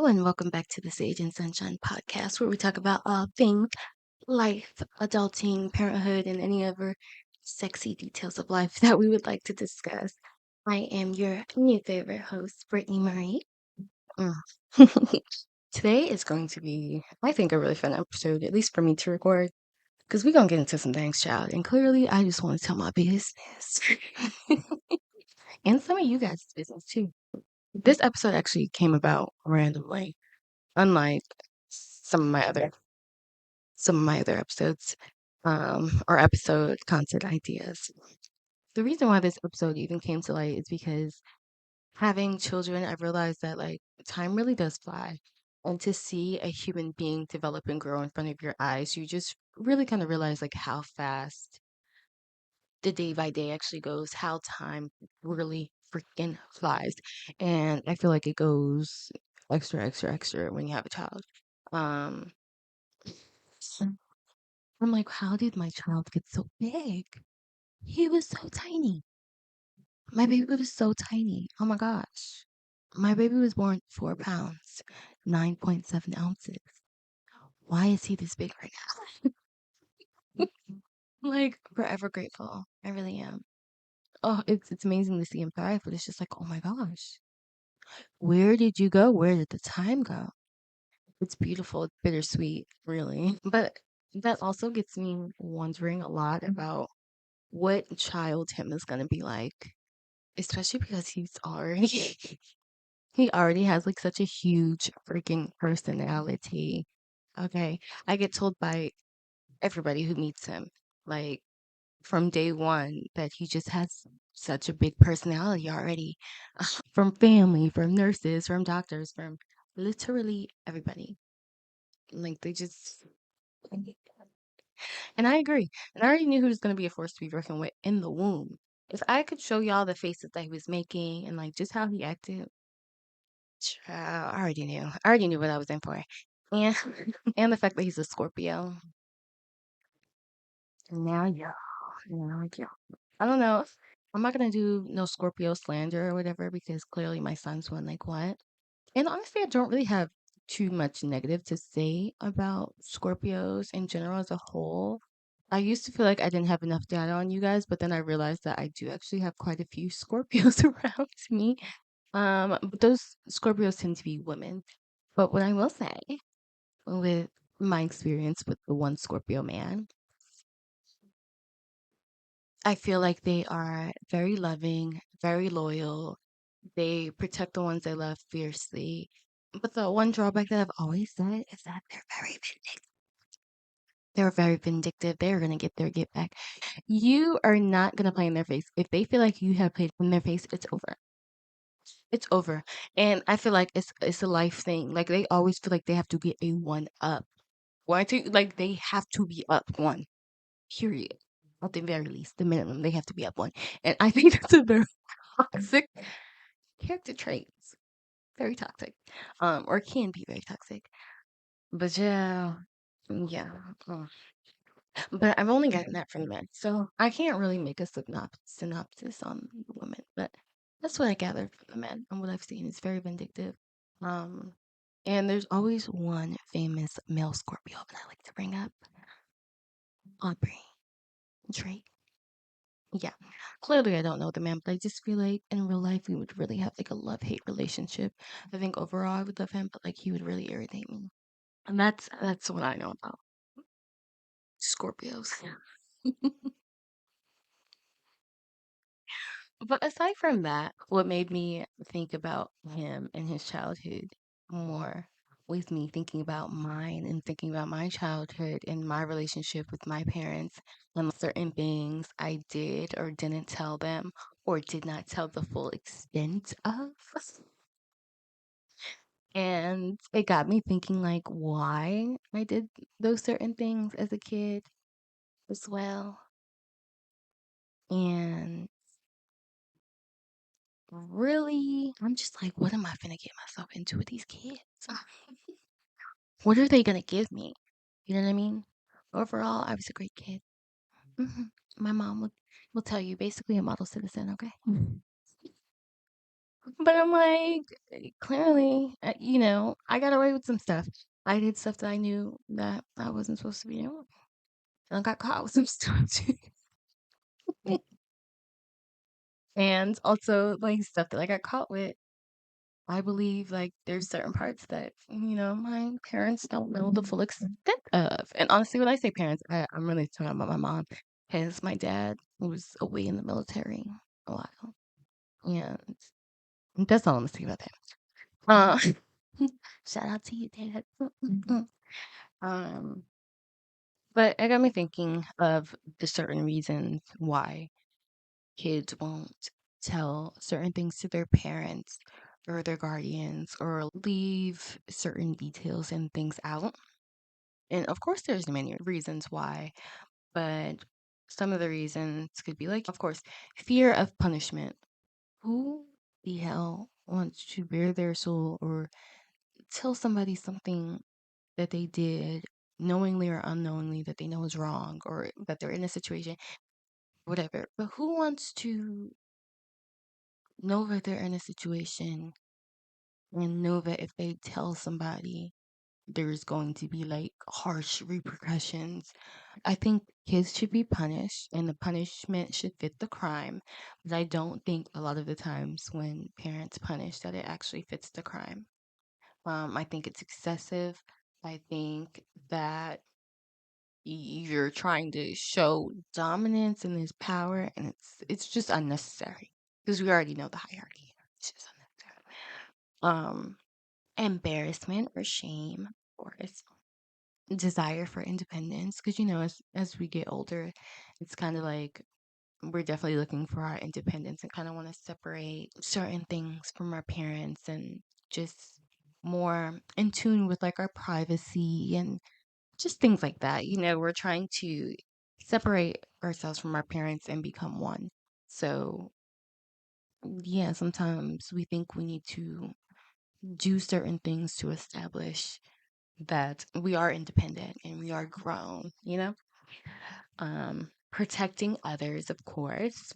and welcome back to the Sage and Sunshine podcast, where we talk about all things life, adulting, parenthood, and any other sexy details of life that we would like to discuss. I am your new favorite host, Brittany Marie. Mm. Today is going to be, I think, a really fun episode, at least for me to record, because we're going to get into some things, child. And clearly, I just want to tell my business. And some of you guys' business, too. This episode actually came about randomly, unlike some of my other episodes, or episode content ideas. The reason why this episode even came to light is because having children, I've realized that like time really does fly. And to see a human being develop and grow in front of your eyes, you just really kind of realize like how fast the day by day actually goes, how time really freaking flies. And I feel like it goes extra, extra, extra when you have a child. Um, I'm like, how did my child get so big? He was so tiny. My baby was so tiny. Oh my gosh. My baby was born 4 pounds, 9.7 ounces. Why is he this big right now? I'm like forever grateful. I really am. Oh, it's amazing to see him thrive, but it's just like, oh my gosh. Where did you go? Where did the time go? It's beautiful. It's bittersweet, really. But that also gets me wondering a lot about what child him is gonna be like. Especially because he already has like such a huge freaking personality. Okay. I get told by everybody who meets him, like from day one, that he just has such a big personality already. From family, from nurses, from doctors, from literally everybody. Like they just and I agree. And I already knew he was gonna be a force to be reckoned with in the womb. If I could show y'all the faces that he was making and like just how he acted, child, I already knew. I already knew what I was in for. And and the fact that he's a Scorpio. Now yeah. Now yeah. I don't know. I'm not gonna do no Scorpio slander or whatever because clearly my son's one like what? And honestly, I don't really have too much negative to say about Scorpios in general as a whole. I used to feel like I didn't have enough data on you guys, but then I realized that I do actually have quite a few Scorpios around me. But those Scorpios tend to be women. But what I will say with my experience with the one Scorpio man, I feel like they are very loving, very loyal. They protect the ones they love fiercely. But the one drawback that I've always said is that they're very vindictive. They're very vindictive. They're gonna get their get back. You are not gonna play in their face. If they feel like you have played in their face, it's over. It's over. And I feel like it's a life thing. Like they always feel like they have to get a one up. Why to like they have to be up one. Period. At the very least, the minimum they have to be up one. And I think that's a very toxic character trait. Very toxic. Or can be very toxic. But yeah. Yeah. But I've only gotten that from men. So I can't really make a synopsis on the women. But that's what I gathered from the men and what I've seen. It's very vindictive. Um and there's always one famous male Scorpio that I like to bring up. Aubrey. Drake. Yeah. Clearly I don't know the man, but I just feel like in real life we would really have like a love-hate relationship. I think overall I would love him, but like he would really irritate me. And that's what I know about Scorpios. But aside from that, what made me think about him and his childhood more was me thinking about mine and thinking about my childhood and my relationship with my parents and certain things I did or didn't tell them or did not tell the full extent of. And it got me thinking like why I did those certain things as a kid as well. And really, I'm just like, what am I gonna get myself into with these kids? What are they gonna give me? You know what I mean? Overall, I was a great kid. My mom will tell you, basically a model citizen. Okay. But I'm like, clearly, I got away with some stuff. I did stuff that I knew that I wasn't supposed to be doing. And I got caught with some stuff too. And also, like, stuff that I got caught with. I believe, like, there's certain parts that, my parents don't know the full extent of. And honestly, when I say parents, I'm really talking about my mom, because my dad was away in the military a while. And that's all I'm gonna say about that. Uh, shout out to you, Dad. Um, but it got me thinking of the certain reasons why kids won't tell certain things to their parents or their guardians or leave certain details and things out. And of course, there's many reasons why, but some of the reasons could be like, of course, fear of punishment. Who the hell wants to bare their soul or tell somebody something that they did knowingly or unknowingly that they know is wrong or that they're in a situation, whatever. But who wants to know that they're in a situation and know that if they tell somebody, there's going to be like harsh repercussions? I think kids should be punished and the punishment should fit the crime. But I don't think a lot of the times when parents punish that it actually fits the crime. I think it's excessive. I think that you're trying to show dominance and this power, and it's just unnecessary because we already know the hierarchy. It's just unnecessary. Embarrassment or shame, or it's desire for independence, because as we get older, it's kind of like we're definitely looking for our independence and kind of want to separate certain things from our parents and just more in tune with like our privacy and just things like that. We're trying to separate ourselves from our parents and become one. So, yeah, sometimes we think we need to do certain things to establish that we are independent and we are grown. Protecting others, of course.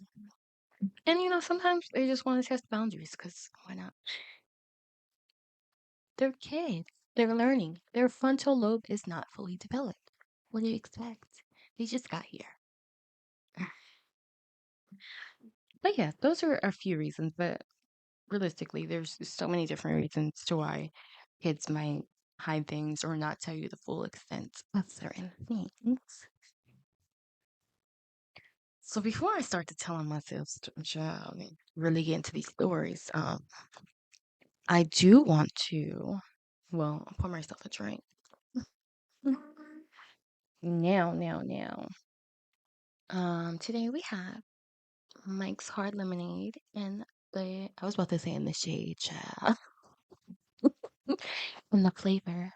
And, sometimes they just want to test boundaries because why not? They're kids. They're learning. Their frontal lobe is not fully developed. What do you expect? They just got here. But yeah, those are a few reasons, but realistically, there's so many different reasons to why kids might hide things or not tell you the full extent of certain things. So before I start to telling myself child and really get into these stories, I do want to, well, pour myself a drink. Now. Today we have Mike's Hard Lemonade and I was about to say in the shade, child. And the flavor,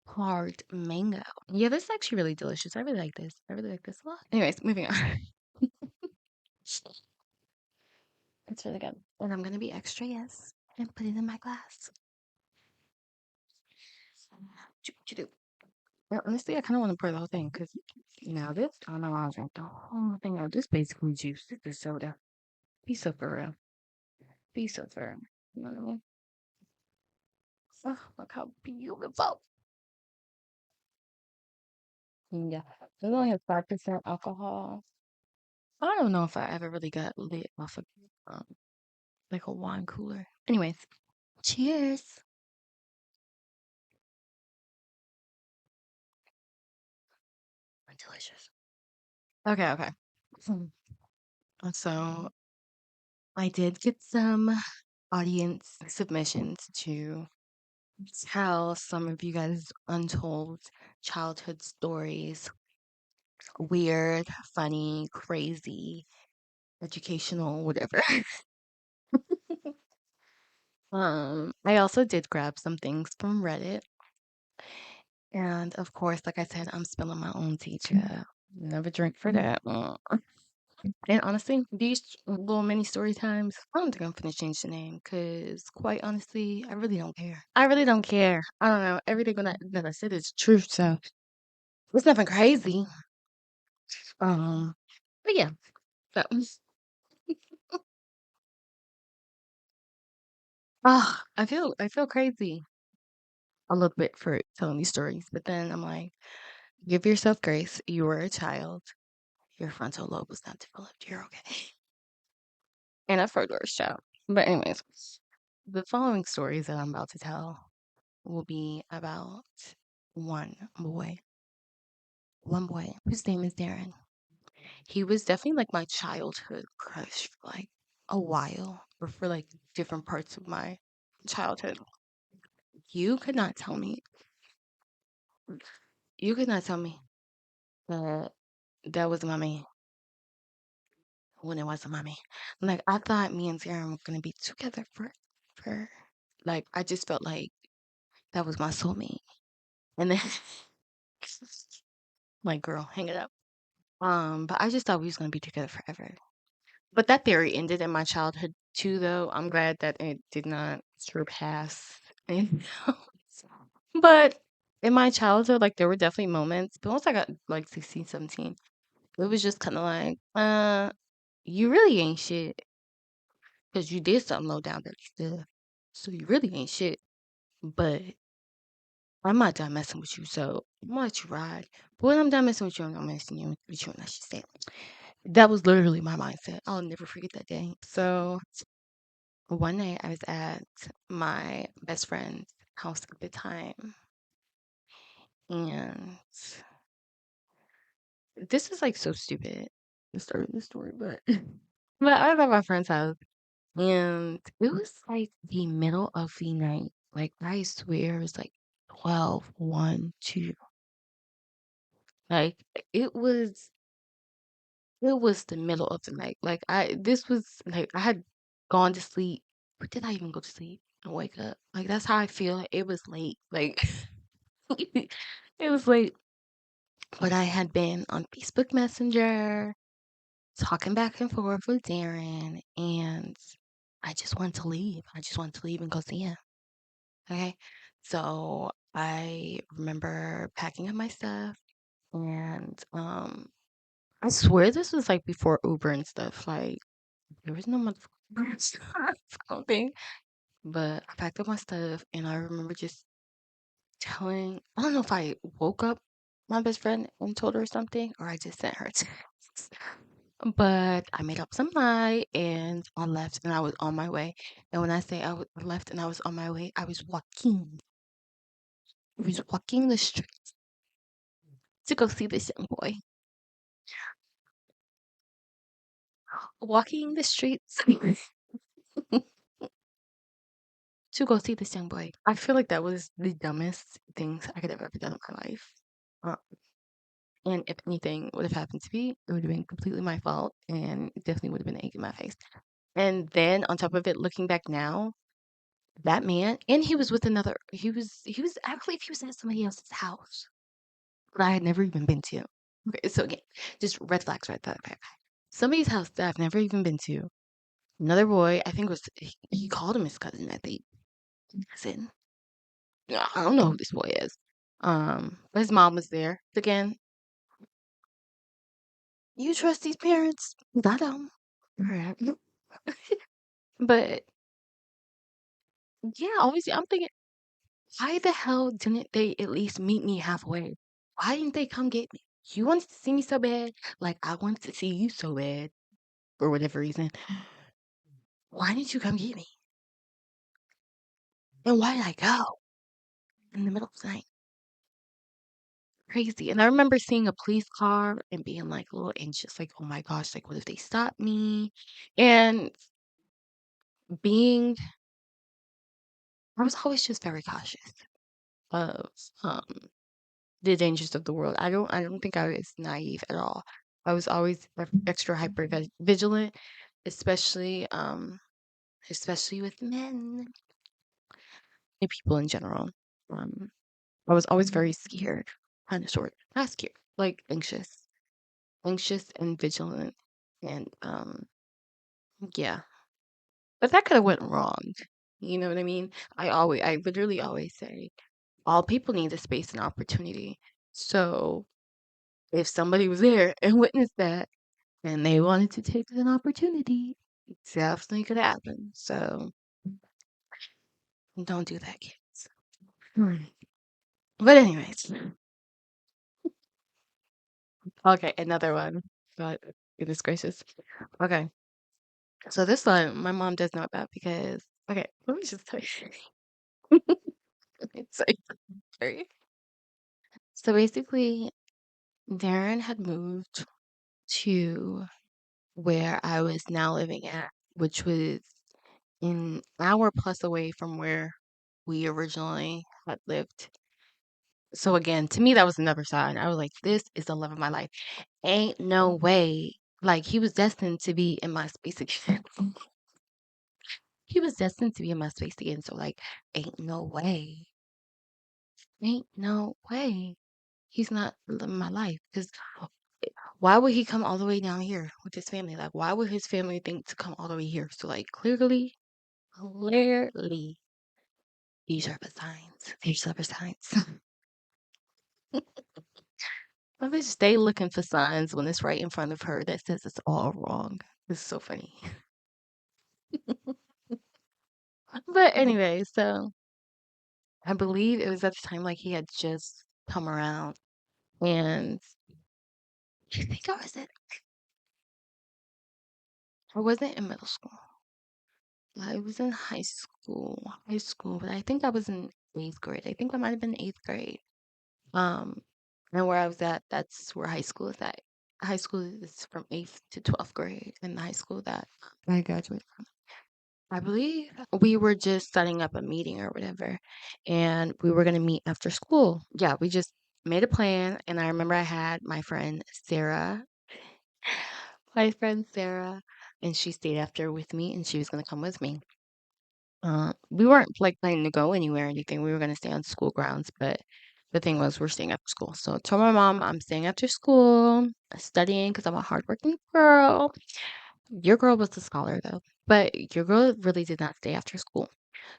hard mango. Yeah, this is actually really delicious. I really like this. I really like this a lot. Anyways, moving on. It's really good. And I'm gonna be extra yes and put it in my glass. Choo-choo-doo. Well, honestly, I kind of want to pour the whole thing because now this, I don't know, I'll drink the whole thing out. This basically juice. This is soda. Be so for real. Be so for real. You know what I mean? Oh, look how beautiful. Yeah. It only has 5% alcohol. I don't know if I ever really got lit off of um, like a wine cooler. Anyways, cheers. Delicious. Okay. Hmm. So I did get some audience submissions to tell some of you guys untold childhood stories, weird, funny, crazy, educational, whatever. I also did grab some things from Reddit. And of course, like I said, I'm spilling my own tea, child. Never drink for that. And honestly, these little mini story times, I don't think I'm gonna change the name because, quite honestly, I really don't care. I really don't care. I don't know. Everything that I said is true, so it's nothing crazy. Um, but yeah, so I feel crazy a little bit for telling these stories, but then I'm like, give yourself grace. You were a child. Your frontal lobe was not developed. You're okay. And I've heard worse, child. But anyways, the following stories that I'm about to tell will be about one boy. One boy whose name is Darren. He was definitely like my childhood crush for like a while, or for like different parts of my childhood. You could not tell me, you could not tell me that that was my man when it wasn't my man. Like, I thought me and Darren were gonna be together for like, I just felt like that was my soulmate. And then, like, girl, hang it up. But I just thought we was gonna be together forever. But that theory ended in my childhood too, though. I'm glad that it did not surpass anything else. But in my childhood, like, there were definitely moments. But once I got like 16, 17, it was just kind of like, you really ain't shit because you did something low down dirty stuff. So you really ain't shit. But I'm not done messing with you, so I'm gonna let you ride. But when I'm done messing with you, I'm not messing with you, and that's just it. That was literally my mindset. I'll never forget that day. So one night I was at my best friend's house at the time, and this is like so stupid. The start of the story, but but I was at my friend's house, and it was like the middle of the night. Like, I swear it was like 12, 1, 2. Like, it was it was the middle of the night. Like, I this was like I had gone to sleep. Or did I even go to sleep and wake up? Like, that's how I feel. Like, it was late. Like, it was late. But I had been on Facebook Messenger talking back and forth with Darren, and I just wanted to leave. I just wanted to leave and go see him. Okay. So I remember packing up my stuff, and I swear this was like before Uber and stuff. Like, there was no motherfucking Uber and stuff, I don't think. But I packed up my stuff, and I remember just telling, I don't know if I woke up my best friend and told her something, or I just sent her a text. But I made up some lie and I left, and I was on my way. And when I say I left and I was on my way, I was walking. I was walking the streets to go see this young boy. Walking the streets to go see this young boy. I feel like that was the dumbest things I could have ever done in my life. Uh, and if anything would have happened to me, it would have been completely my fault, and it definitely would have been an egg in my face. And then on top of it, looking back now, that man, and he was with another. He was actually, he was at somebody else's house that I had never even been to. Okay, so again, just red flags, red flag, red flag. Somebody's house that I've never even been to. Another boy, I think was he called him his cousin. I think cousin. I don't know who this boy is. But his mom was there. Again, you trust these parents? I don't. Right. But yeah, obviously, I'm thinking, why the hell didn't they at least meet me halfway? Why didn't they come get me? You wanted to see me so bad, like I wanted to see you so bad, for whatever reason. Why didn't you come get me? And why did I go in the middle of the night? Crazy. And I remember seeing a police car and being like a little anxious, like, oh my gosh, like what if they stop me? And being, I was always just very cautious of the dangers of the world. I don't think I was naive at all. I was always extra hyper vigilant, especially especially with men and people in general. Um, I was always very scared, kind of sort, not scared, like anxious and vigilant, and yeah. But that could have went wrong. You know what I mean? I literally always say, all people need is space and opportunity. So if somebody was there and witnessed that, and they wanted to take an opportunity, it definitely could happen. So Don't do that, kids. Hmm. But anyways, okay, another one. God, goodness gracious. Okay, so this one my mom does know about because okay, let me just tell you. It's so scary. So basically, Darren had moved to where I was now living at, which was an hour plus away from where we originally had lived. So again, to me, that was another sign. I was like, this is the love of my life. Ain't no way. Like he was destined to be in my space again. He was destined to be in my space again. So like, ain't no way. Ain't no way. He's not living my life. Because why would he come all the way down here with his family? Like, why would his family think to come all the way here? So like clearly, these are the signs. These are the signs. I wish stay looking for signs when it's right in front of her that says it's all wrong. It's so funny. But anyway, so I believe it was at the time like he had just come around, and I think I wasn't in middle school. I was in high school, but I think I was in eighth grade. I think I might have been eighth grade. Um, and where I was at, that's where high school is at. High school is from eighth to 12th grade, and the high school that I graduated from. I believe we were just setting up a meeting or whatever, and we were gonna meet after school. Yeah, we just made a plan, and I remember I had my friend Sarah, and she stayed after with me, and she was gonna come with me. We weren't like planning to go anywhere or anything. We were gonna stay on school grounds, but the thing was, we're staying after school. So I told my mom I'm staying after school, studying because I'm a hardworking girl. Your girl was a scholar though, but your girl really did not stay after school.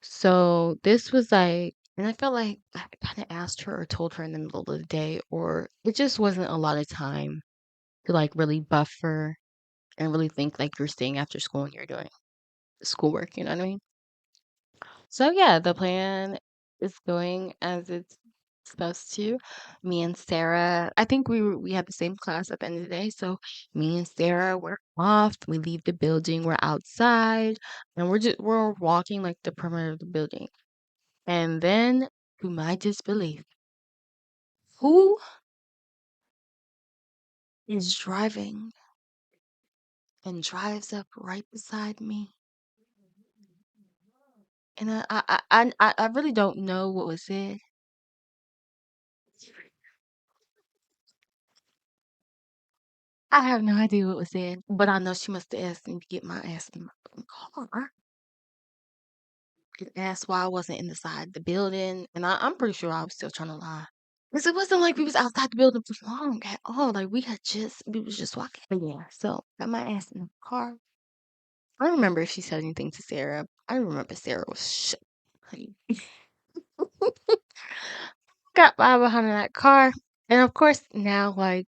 So this was like, and I felt like I kind of asked her or told her in the middle of the day, or it just wasn't a lot of time to like really buffer and really think like you're staying after school and you're doing schoolwork. You know what I mean? So yeah, the plan is going as it's supposed to. Me and Sarah, I think we had the same class at the end of the day. So me and Sarah, we're off. We leave the building. We're outside, and we're walking like the perimeter of the building. And then, to my disbelief, who is driving and drives up right beside me? And I really don't know what was said. I have no idea what was said, but I know she must have asked me to get my ass in my fucking car and asked why I wasn't in the side of the building. And I'm pretty sure I was still trying to lie. Because it wasn't like we was outside the building for long at all. Like we was just walking. But yeah, so got my ass in the car. I don't remember if she said anything to Sarah. I remember Sarah was shook. Like, got by behind that car. And of course now like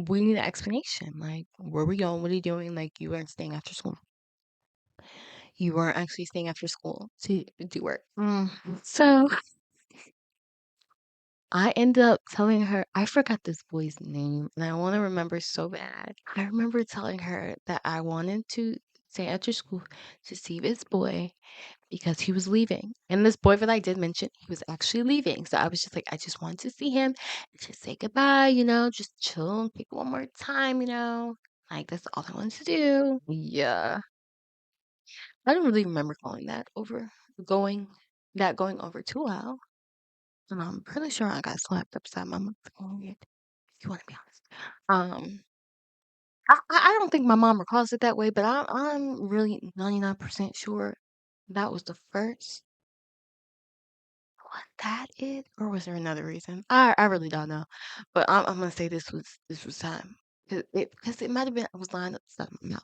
we need an explanation. Like, where we going? What are you doing? Like, you weren't staying after school. You weren't actually staying after school to do work. So I ended up telling her, I forgot this boy's name, and I want to remember so bad. I remember telling her that I wanted to stay after school to see this boy because he was leaving. And this boy that I did mention, he was actually leaving. So I was just like, I just wanted to see him and just say goodbye, just chill and pick one more time, Like, that's all I wanted to do. Yeah. I don't really remember going going over too well. And I'm pretty sure I got slapped upside my motherfucking head, if you want to be honest. I don't think my mom recalls it that way, but I'm really 99% sure that was the first. What that is, or was there another reason? I really don't know, but I'm gonna say this was time because it might have been I was lying upside my mouth.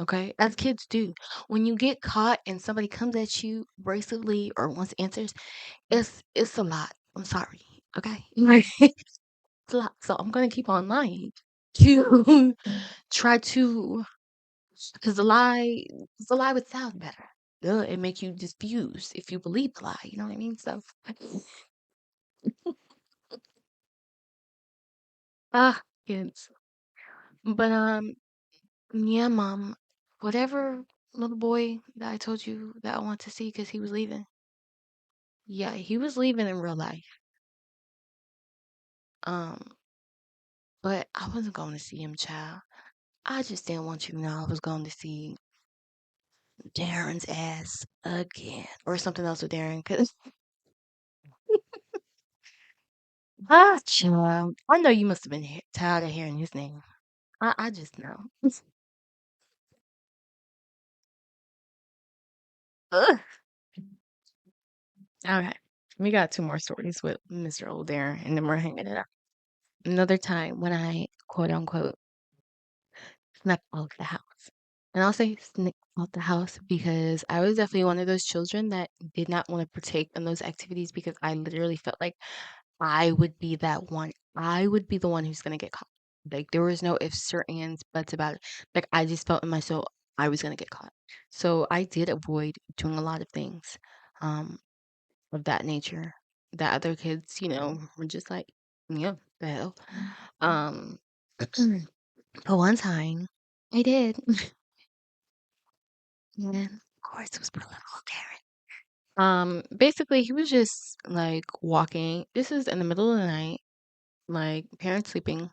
Okay, as kids do, when you get caught and somebody comes at you abrasively or wants answers, it's a lot. I'm sorry. Okay, like it's a lot. So I'm gonna keep on lying to try to because the lie would sound better. it make you diffuse if you believe the lie. You know what I mean? So, ah, kids. But yeah, mom. Whatever little boy that I told you that I want to see because he was leaving. Yeah, he was leaving in real life. Um, but I wasn't going to see him, child. I just didn't want you to know I was going to see Darren's ass again or something else with Darren. Cause child, I know you must have been tired of hearing his name. I just know. Ugh. All right, we got two more stories with Mr. Old Darren, and then we're hanging it up. Another time when I quote unquote snuck out the house. And I'll say sneak out the house because I was definitely one of those children that did not want to partake in those activities because I literally felt like I would be that one. I would be the one who's gonna get caught. Like there was no ifs or ands, buts about it. Like I just felt in my soul I was gonna get caught. So I did avoid doing a lot of things um of that nature that other kids, were just like, yeah, the hell. Um but one time I did. And of course it was for little Karen. Basically he was just like walking. This is in the middle of the night, like parents sleeping.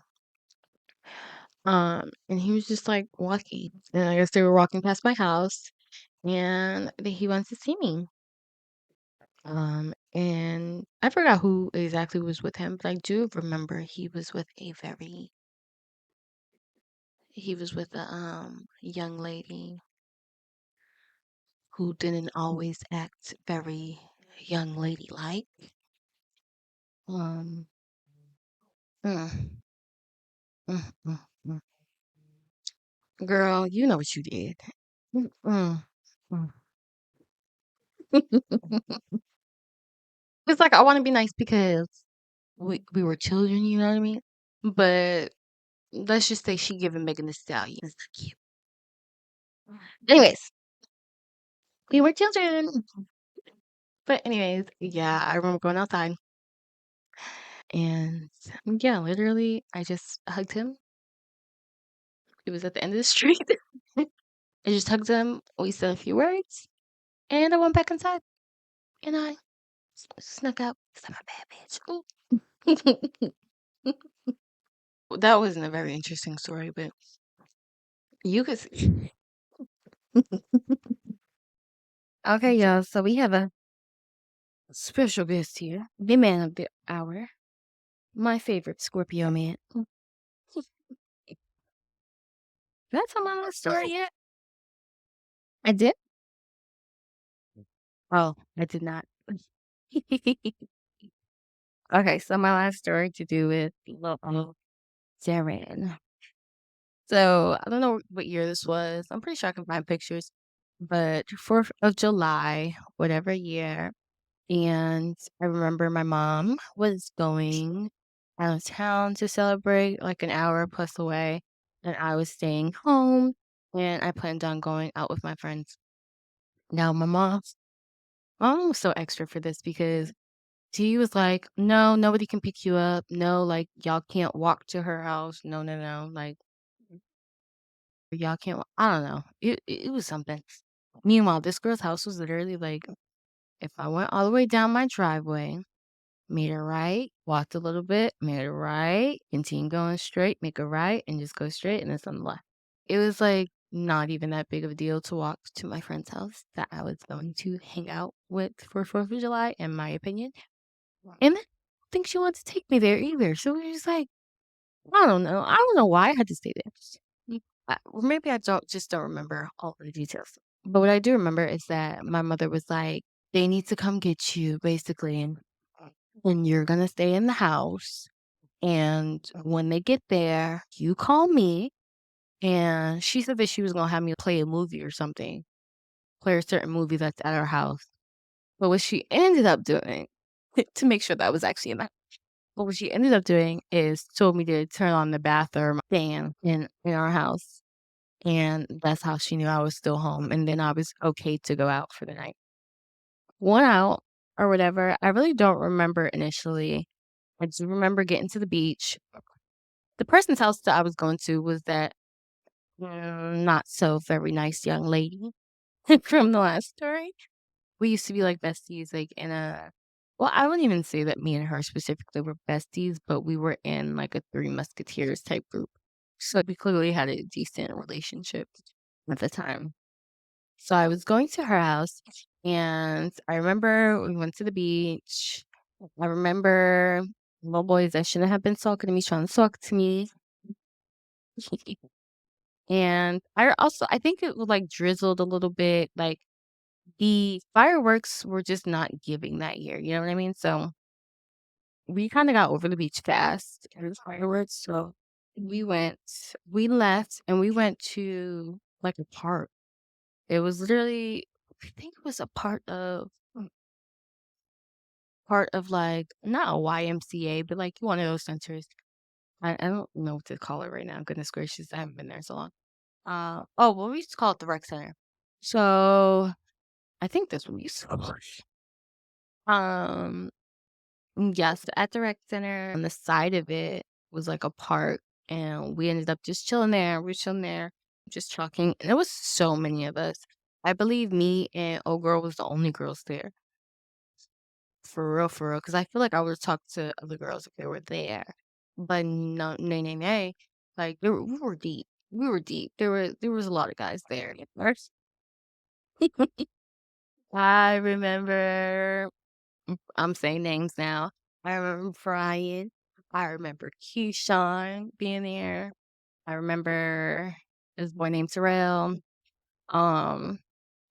And he was just like walking. And I guess they were walking past my house and he wants to see me. And I forgot who exactly was with him, but I do remember he was with a young lady who didn't always act very young lady like. Um mm, mm, mm, mm. Girl, you know what you did. Mm, mm, mm. It's like I want to be nice because we were children, you know what I mean? But let's just say she giving Megan Thee Stallion. It's not cute. Anyways, we were children. But anyways, yeah, I remember going outside and yeah, literally I just hugged him. It was at the end of the street. I just hugged him. We said a few words and I went back inside and I snuck out. Cause I'm a bad bitch. Ooh. That wasn't a very interesting story, but you could see. Okay, y'all. So we have a special guest here, the man of the hour, my favorite Scorpio man. Did I tell my last story yet? I did? Oh, I did not. Okay, so my last story to do with little Darren. So I don't know what year this was. I'm pretty sure I can find pictures, but 4th of July, whatever year. And I remember my mom was going out of town to celebrate like an hour plus away, and I was staying home, and I planned on going out with my friends. Now, my mom was so extra for this because she was like, no, nobody can pick you up. No, like, y'all can't walk to her house. No, no, no. Like, y'all can't, I don't know. It was something. Meanwhile, this girl's house was literally like, if I went all the way down my driveway, made a right, walked a little bit, made a right, continue going straight, make a right, and just go straight, and it's on the left. It was like not even that big of a deal to walk to my friend's house that I was going to hang out with for 4th of July, in my opinion. And then I don't think she wanted to take me there either. So we were just like, I don't know. I don't know why I had to stay there. Or maybe I just don't remember all the details. But what I do remember is that my mother was like, they need to come get you, basically. And you're gonna stay in the house. And when they get there, you call me. And she said that she was gonna have me play a movie or something, play a certain movie that's at our house. But what she ended up doing, to make sure that I was actually in that, but what she ended up doing is told me to turn on the bathroom fan in our house. and that's how she knew I was still home, and then I was okay to go out for the night. Went out or whatever. I really don't remember initially. I just remember getting to the beach. The person's house that I was going to was that not so very nice young lady from the last story. We used to be like besties, like in a well, I wouldn't even say that me and her specifically were besties, but we were in like a Three Musketeers type group. So we clearly had a decent relationship at the time. So I was going to her house and I remember we went to the beach. I remember little boys that shouldn't have been talking to me trying to talk to me. And I think it was like drizzled a little bit. Like the fireworks were just not giving that year. You know what I mean? So we kind of got over the beach fast. It was fireworks. So we went, we left and we went to like a park. It was literally, I think it was a part of like, not a YMCA, but like one of those centers. I don't know what to call it right now. Goodness gracious, I haven't been there so long. Oh, well, we used to call it the rec center. So I think that's what we used to call it. Um, yes, at the rec center, on the side of it was like a park, and we ended up just chilling there. We were chilling there, just talking, and there was so many of us. I believe me and old girl was the only girls there. For real, because I feel like I would've talked to other girls if they were there, but no, nay, nay, nay, like, we were deep. We were deep. There was a lot of guys there at first. I remember I'm saying names now. I remember Brian. I remember Keyshawn being there. I remember this boy named Terrell. Um,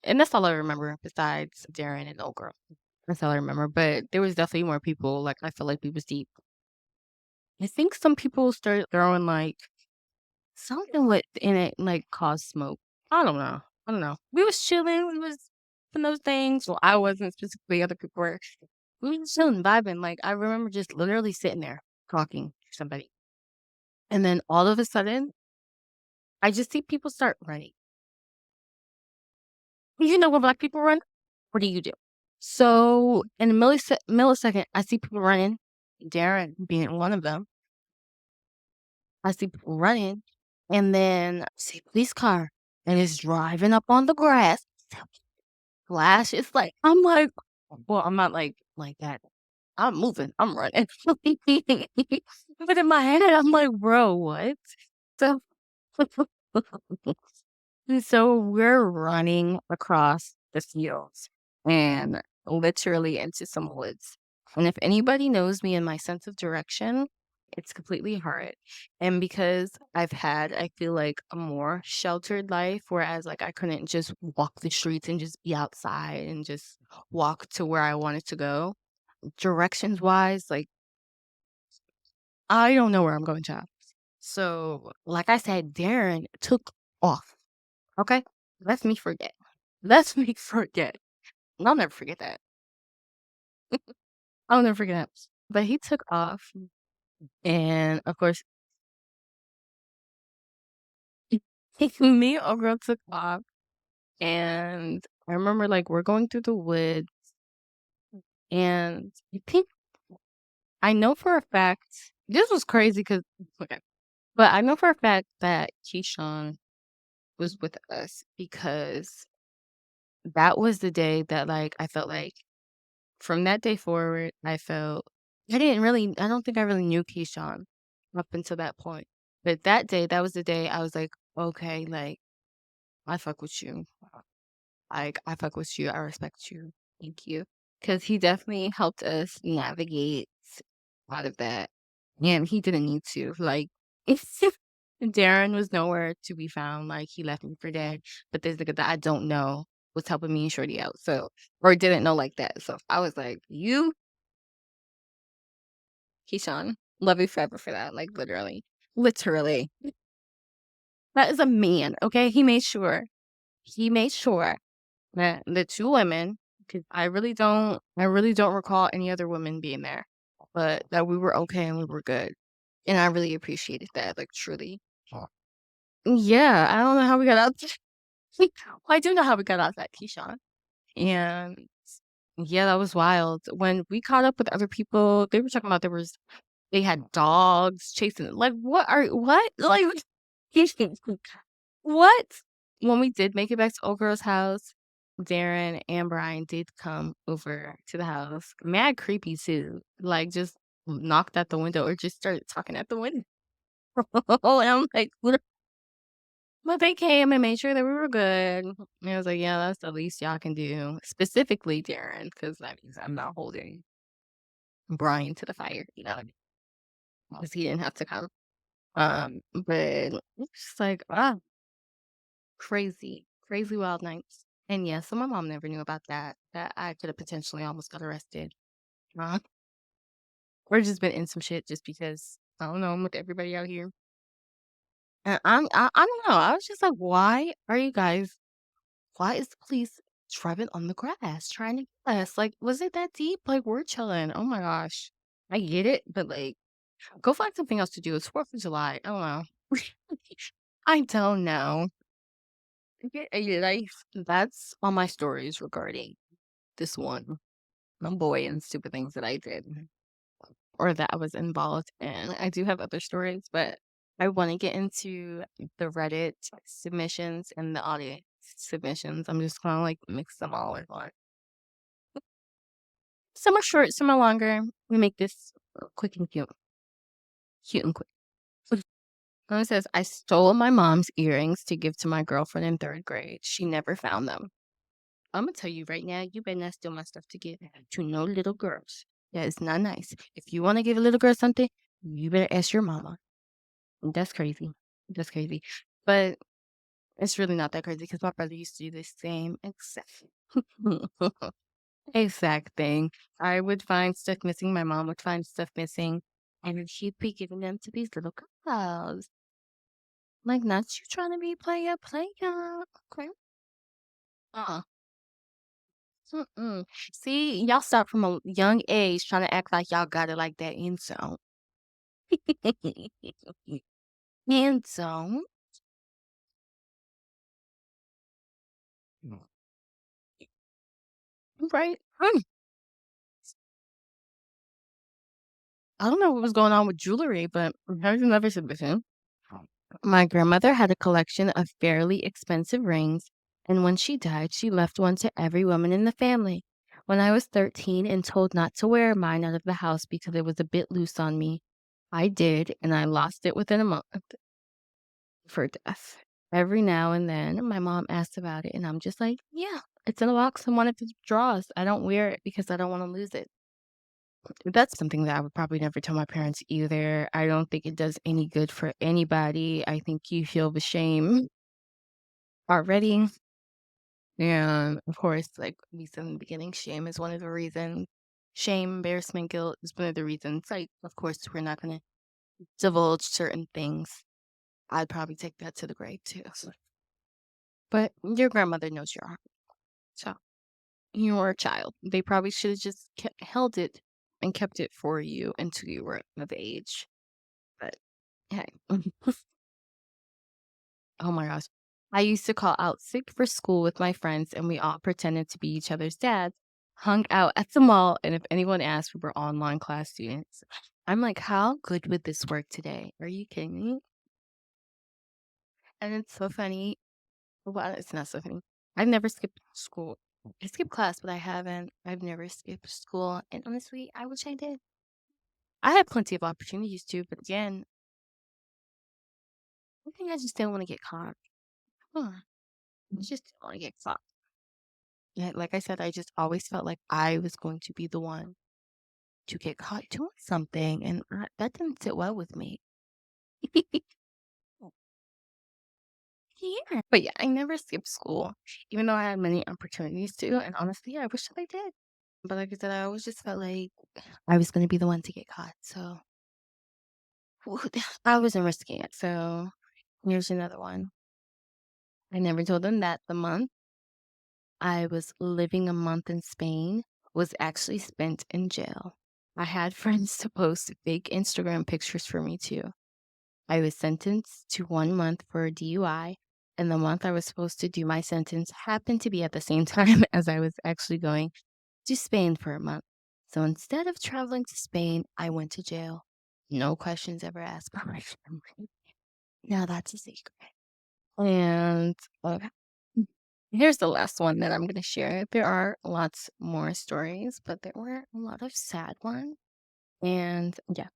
and that's all I remember besides Darren and old girl. That's all I remember, but there was definitely more people, like, I feel like we was deep. I think some people started throwing, like, something with in it, like, caused smoke. I don't know. We was chilling, we was doing those things. Well, I wasn't specifically, other people were. We was chilling, vibing, like, I remember just literally sitting there talking to somebody, and then all of a sudden, I just see people start running. You know when black people run? What do you do? So, in a millisecond, I see people running, Darren being one of them. I see people running, and then I see a police car, and it's driving up on the grass. Flash, it's like I'm like, well, I'm not like that. I'm moving, I'm running. But in my head, I'm like, bro, what? So, so we're running across the fields and literally into some woods. And if anybody knows me and my sense of direction, it's completely hard. And because I've had, I feel like a more sheltered life, whereas like I couldn't just walk the streets and just be outside and just walk to where I wanted to go. Directions wise, like I don't know where I'm going, child. So, like I said, Darren took off. Okay? Let me forget. Let me forget. I'll never forget that. I'll never forget that. But he took off, and of course, me and old girl took off, and I remember like we're going through the woods, and I know for a fact this was crazy because okay, but I know for a fact that Keyshawn was with us because that was the day that like I felt like from that day forward, I don't think I really knew Keyshawn up until that point. But that day, that was the day I was like, okay, like, I fuck with you. Like, I fuck with you. I respect you. Thank you. Because he definitely helped us navigate out of that. And he didn't need to. Like, it's Darren was nowhere to be found. Like, he left me for dead. But there's nigga that I don't know was helping me and Shorty out. So, or didn't know like that. So I was like, you Keyshawn, love you forever for that, like, literally. Literally. That is a man, okay? He made sure that the 2 women, 'cause I really don't recall any other women being there, but that we were okay and we were good, and I really appreciated that, like, truly. Yeah, I don't know how we got out well, I do know how we got out that Keyshawn. And yeah, that was wild. When we caught up with other people, they were talking about they had dogs chasing it. Like, what? Like, what? When we did make it back to old girl's house, Darren and Brian did come over to the house. Mad creepy too. Like, just knocked at the window or just started talking at the window. And I'm like, what? But they came and made sure that we were good. And I was like, yeah, that's the least y'all can do. Specifically Darren, because that means I'm not holding Brian to the fire, because he didn't have to come. But it's just like, crazy, crazy wild nights. And yeah, so my mom never knew about that I could have potentially almost got arrested. Uh, or just been in some shit just because, I don't know, I'm with everybody out here. And I don't know. I was just like, why is the police driving on the grass trying to get us? Like, was it that deep? Like, we're chilling. Oh my gosh. I get it, but like, go find something else to do. It's 4th of July. I don't know. I don't know. Get a life. That's all my stories regarding this one boy and stupid things that I did or that I was involved in. I do have other stories, but I want to get into the Reddit submissions and the audience submissions. I'm just gonna like mix them all in one. Some are short, some are longer. We make this quick and cute. Cute and quick. And it says, I stole my mom's earrings to give to my girlfriend in 3rd grade. She never found them. I'm gonna tell you right now, you better not steal my stuff to give to no little girls. That is not nice. If you want to give a little girl something, you better ask your mama. That's crazy. That's crazy. But it's really not that crazy because my brother used to do the same exact thing. I would find stuff missing. My mom would find stuff missing, and then she'd be giving them to these little girls. Like, not you trying to be player. Okay. Uh-uh. Mm-mm. See, y'all start from a young age trying to act like y'all got it like that in zone. In zone. Right? I don't know what was going on with jewelry, but here's another submission. My grandmother had a collection of fairly expensive rings, and when she died, she left one to every woman in the family. When I was 13 and told not to wear mine out of the house because it was a bit loose on me, I did, and I lost it within a month for death. Every now and then, my mom asks about it, and I'm just like, yeah, it's in a box in one of the drawers. I don't wear it because I don't want to lose it. That's something that I would probably never tell my parents either. I don't think it does any good for anybody. I think you feel the shame already. And of course, like we said in the beginning, shame is one of the reasons. Shame, embarrassment, guilt is one of the reasons. Like, of course, we're not going to divulge certain things. I'd probably take that to the grave too. But your grandmother knows your heart. So you're a child. They probably should have just held it and kept it for you until you were of age. But hey. Oh my gosh. I used to call out sick for school with my friends, and we all pretended to be each other's dads, hung out at the mall, and if anyone asked, we were online class students. I'm like, how good would this work today? Are you kidding me? And it's so funny. Well, it's not so funny. I've never skipped school. I skipped class, but I haven't. I've never skipped school. And honestly, I wish I did. I had plenty of opportunities to, but again, I think I just didn't want to get caught. Huh. I just didn't want to get caught. Yeah, like I said, I just always felt like I was going to be the one to get caught doing something, and that didn't sit well with me. Yeah. But yeah, I never skipped school, even though I had many opportunities to, and honestly, I wish that I did. But like I said, I always just felt like I was going to be the one to get caught, so I wasn't risking it. So here's another one. I never told them that the month I was living a month in Spain was actually spent in jail. I had friends to post fake Instagram pictures for me too. I was sentenced to 1 month for DUI, and the month I was supposed to do my sentence happened to be at the same time as I was actually going to Spain for a month. So instead of traveling to Spain, I went to jail. No questions ever asked by my family. Now that's a secret. And okay. Here's the last one that I'm going to share. There are lots more stories, but there were a lot of sad ones. And yeah,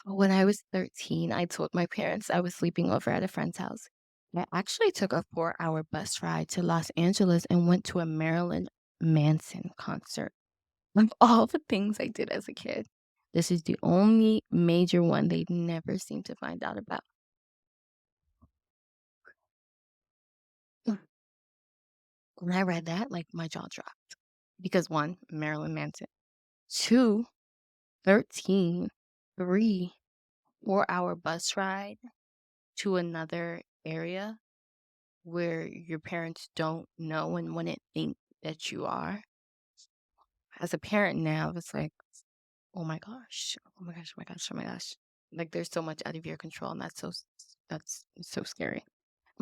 when I was 13, I told my parents I was sleeping over at a friend's house. I actually took a 4-hour bus ride to Los Angeles and went to a Marilyn Manson concert. Of all the things I did as a kid, this is the only major one they never seem to find out about. When I read that, like my jaw dropped. Because one, Marilyn Manson. Two, 13. Three, 4-hour bus ride to another area where your parents don't know and wouldn't think that you are. As a parent now, it's like, oh my gosh, oh my gosh, oh my gosh, oh my gosh. Like there's so much out of your control, and that's so scary.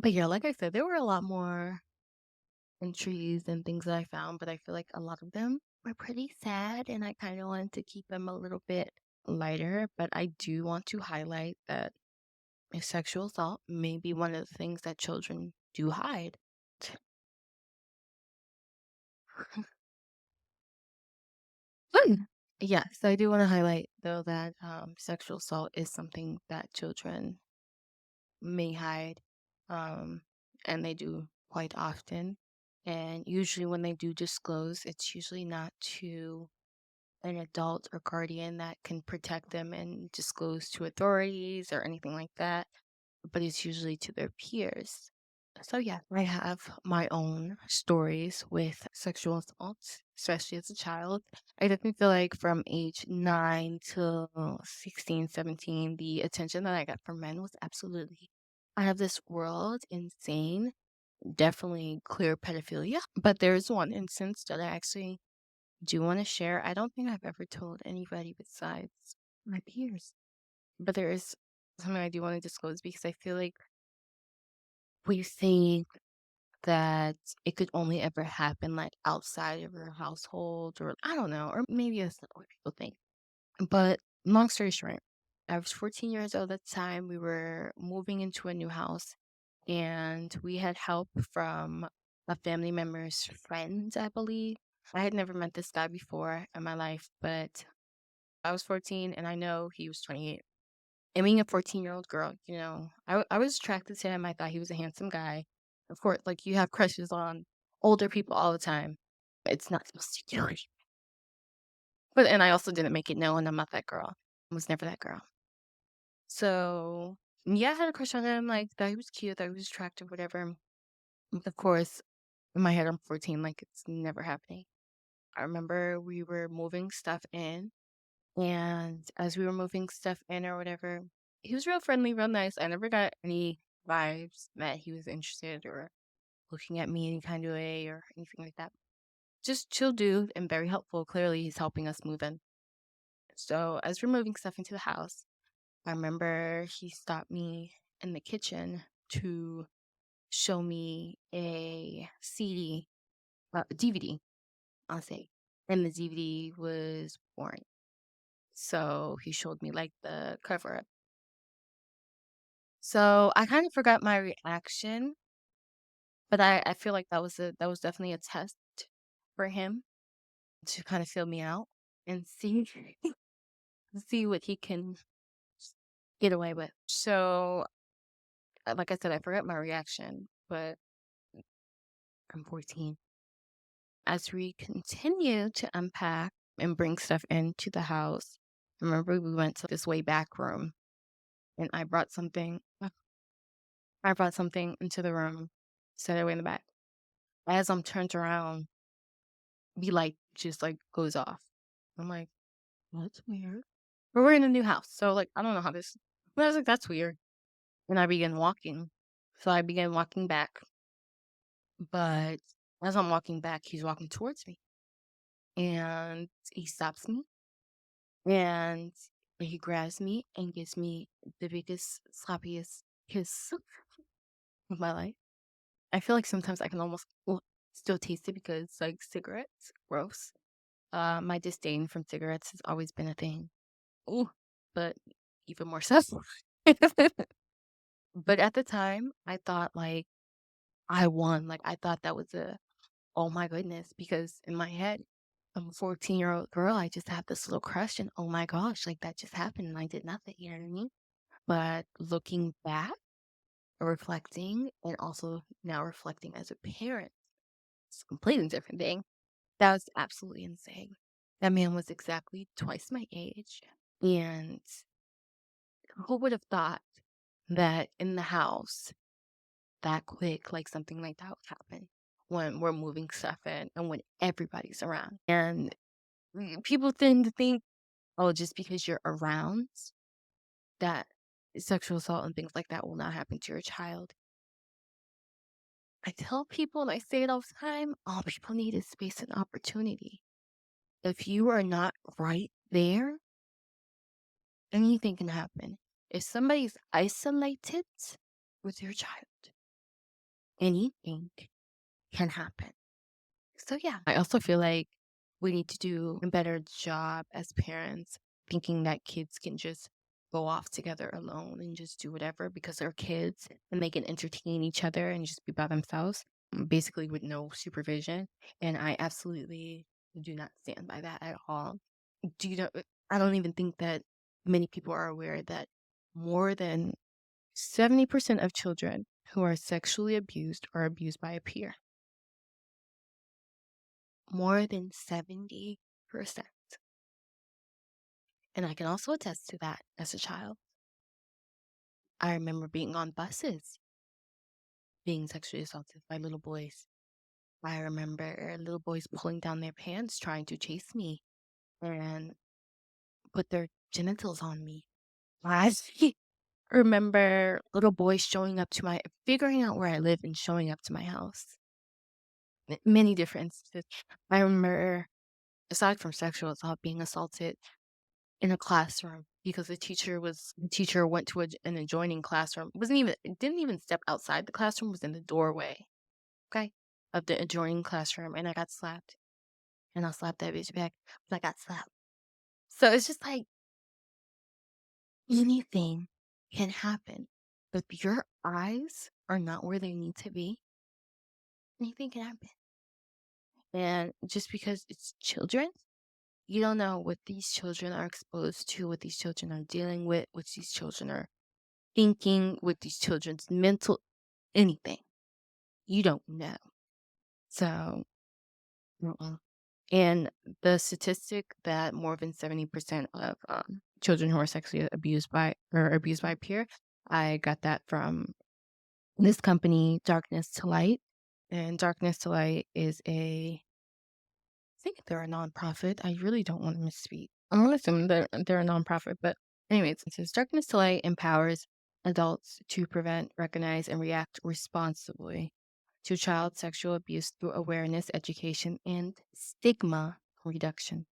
But yeah, like I said, there were a lot more entries and things that I found, but I feel like a lot of them were pretty sad, and I kind of wanted to keep them a little bit lighter. But I do want to highlight that sexual assault may be one of the things that children do hide. Fun. Yes, I do want to highlight though that sexual assault is something that children may hide, um, and they do quite often. And usually, when they do disclose, it's usually not to an adult or guardian that can protect them and disclose to authorities or anything like that, but it's usually to their peers. So, yeah, I have my own stories with sexual assault, especially as a child. I definitely feel like from age 9 to 16, 17, the attention that I got from men was absolutely out of this world, insane. Definitely clear pedophilia. But there's one instance that I actually do want to share. I don't think I've ever told anybody besides my peers. But there is something I do want to disclose because I feel like we think that it could only ever happen like outside of your household, or I don't know, or maybe that's not what people think. But long story short, I was 14 years old at the time. We were moving into a new house, and we had help from a family member's friend, I believe. I had never met this guy before in my life, but I was 14 and I know he was 28. And being a 14-year-old girl, I was attracted to him. I thought he was a handsome guy. Of course, like you have crushes on older people all the time. It's not supposed to do it. And I also didn't make it known I'm not that girl. I was never that girl. So yeah, I had a crush on him. Like thought he was cute, thought he was attractive, whatever. Of course, in my head, I'm 14. Like it's never happening. I remember we were moving stuff in, and as we were moving stuff in or whatever, he was real friendly, real nice. I never got any vibes that he was interested or looking at me any kind of way or anything like that. Just chill dude and very helpful. Clearly, he's helping us move in. So, as we're moving stuff into the house, I remember he stopped me in the kitchen to show me a CD, DVD, I'll say. And the DVD was boring. So he showed me like the cover up. So I kind of forgot my reaction, but I feel like that was definitely a test for him to kind of feel me out and see see what he can get away with. So like I said, I forgot my reaction, but I'm 14. As we continue to unpack and bring stuff into the house, I remember we went to this way back room and I brought something into the room, set it away in the back. As I'm turned around, the light just like goes off. I'm like, well, that's weird. But we're in a new house, so like I don't know how this. But I was like, that's weird. And I began walking. So I began walking back. But as I'm walking back, he's walking towards me. And he stops me. And and he grabs me and gives me the biggest, sloppiest kiss of my life. I feel like sometimes I can almost still taste it because it's like cigarettes. Gross. My disdain from cigarettes has always been a thing. Ooh, but even more so. But at the time, I thought like I won. Like I thought that was a oh my goodness, because in my head, I'm a 14-year-old girl. I just have this little crush, and oh my gosh, like that just happened, and I did nothing. You know what I mean? But looking back, reflecting, and also now reflecting as a parent, it's a completely different thing. That was absolutely insane. That man was exactly twice my age, and who would have thought that in the house that quick, like something like that would happen when we're moving stuff in and when everybody's around. And people tend to think, oh, just because you're around, that sexual assault and things like that will not happen to your child. I tell people, and I say it all the time, all people need is space and opportunity. If you are not right there, anything can happen. If somebody's isolated with your child, anything can happen. So, yeah, I also feel like we need to do a better job as parents thinking that kids can just go off together alone and just do whatever because they're kids and they can entertain each other and just be by themselves, basically with no supervision. And I absolutely do not stand by that at all. Do you know? I don't even think that many people are aware that more than 70% of children who are sexually abused are abused by a peer. More than 70%. And I can also attest to that as a child. I remember being on buses, being sexually assaulted by little boys. I remember little boys pulling down their pants, trying to chase me and put their genitals on me. I remember little boys figuring out where I live and showing up to my house. Many different instances. I remember, aside from sexual assault, being assaulted in a classroom because the teacher went to an adjoining classroom. It didn't even step outside the classroom, was in the doorway, okay, of the adjoining classroom, and I got slapped. And I'll slap that bitch back, but I got slapped. So it's just like anything can happen. But if your eyes are not where they need to be, anything can happen. And just because it's children, you don't know what these children are exposed to, what these children are dealing with, what these children are thinking, with these children's mental anything. You don't know. So, and the statistic that more than 70% of children who are sexually abused by a peer, I got that from this company, Darkness to Light. And Darkness to Light is I think they're a nonprofit. I really don't want to misspeak. I'm gonna assume they're a nonprofit, but anyways, it says Darkness to Light empowers adults to prevent, recognize, and react responsibly to child sexual abuse through awareness, education, and stigma reduction.